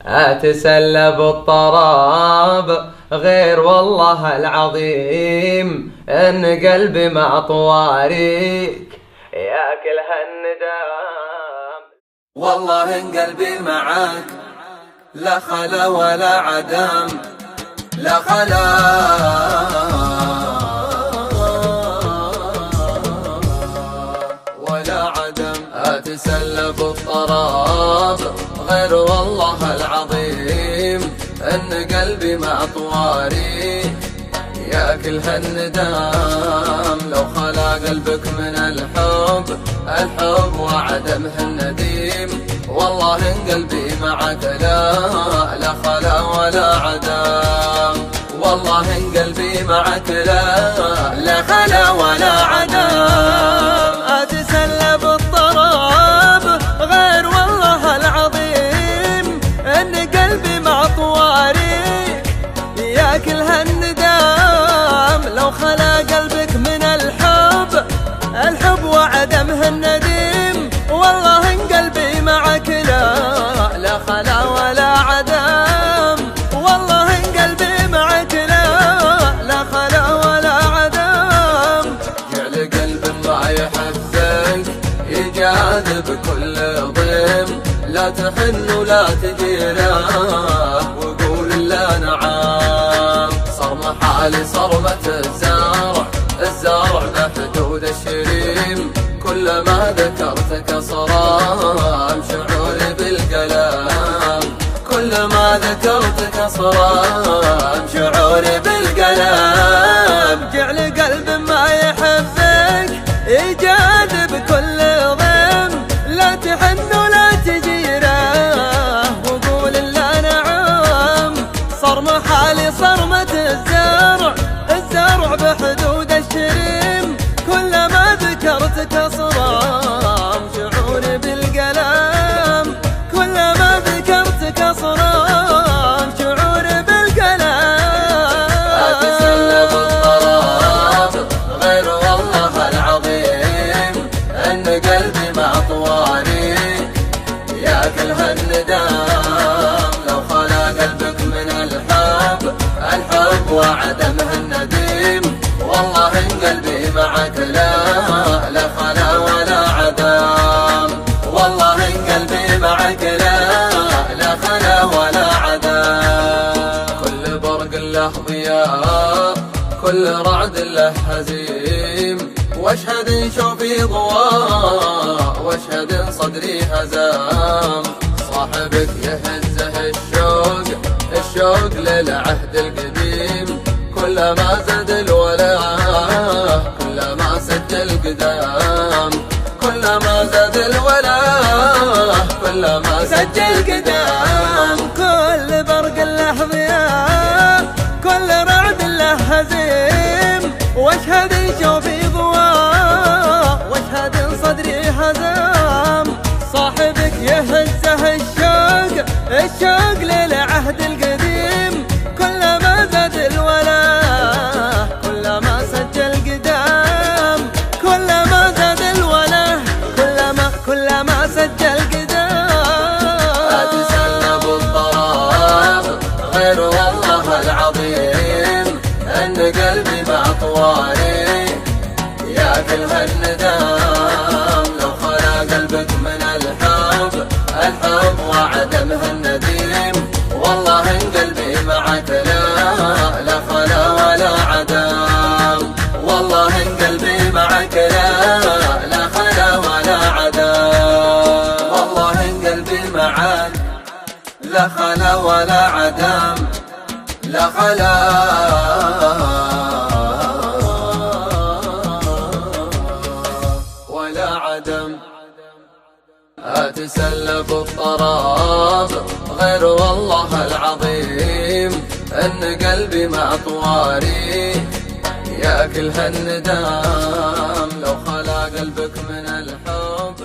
أتسلى بالطراب غير والله العظيم إن قلبي مع طواريك ياكل هالندام. والله إن قلبي معاك لا خلا ولا عدم، لا خلا ولا عدم. أتسلى بالطراب غير والله العظيم إن قلبي مع طواريك ياكل هالندام. لو خلا قلبك من الحب وعدمه النديم، والله إن قلبي معك لا خلا ولا عدم. والله إن قلبي معك لا خلا ولا عدم. أتسلى بالطراب غير والله العظيم إن قلبي مع طواريك ياكل هالندام. لو خلا قلبك من الحب وعدمه النديم، والله إن قلبي معك لا خلا ولا عدم. والله إن قلبي معك لا خلا ولا عدم. جعل قلب ما يحبك يجاد بكل ضيم، لا تحن ولا تجيره وقول لا نعم. صار محالي صرمة الزارع بحدود الشريم، كلما ذكرتك صرام شعوري بالقلم. كلما ذكرتك صرام شعوري بالقلم. جعل قلب ما يحبك يجاد بكل ضيم، لا تحن ولا تجيره وقول لا نعم. صار محالي صرمة الزارع بحدود الشريم، كلما ذكرتك صرام شعوري بالقلم. كلما ذكرتك صرام شعوري بالقلم. أتسلى بالطراب غير والله العظيم إن قلبي مع طواريك ياكل هالندام. لو خلا قلبك من الحب وعدمه النديم، والله إن قلبي معك لا خلا ولا عدم. والله إن قلبي معك لا خلا ولا عدم. كل برق له ضياء، كل رعد له هزيم، واشهد شوفي ضواء واشهد صدري هزام. صاحبك يهزه الشوق للعهد القديم، كلما زاد الولاء كلما سجل قدام. كلما زاد الولاء كلما سجل قدام. كل برق له ضياء، كل رعد له هزيم، واشهد شوفي ضواء واشهد صدري هزام. صاحبك يهزه الشوق للعهد القديم، كلما زاد الولاء كلما سجل قدام. كلما زاد الولاء كلما سجل قدام. أتسلى بالطراب غير والله العظيم إن قلبي مع طواريك ياكل هالندام. لو خلا قلبك من الحب وعدمه النديم، والله إن قلبي معك لا خلا ولا عدم. والله إن قلبي معك لا خلا ولا عدم. والله إن قلبي معك لا خلا ولا عدم، لا خلا ولا عدم. أتسلى بالطراب غير والله العظيم إن قلبي مع طواريك ياكل هالندام. لو خلا قلبك من الحب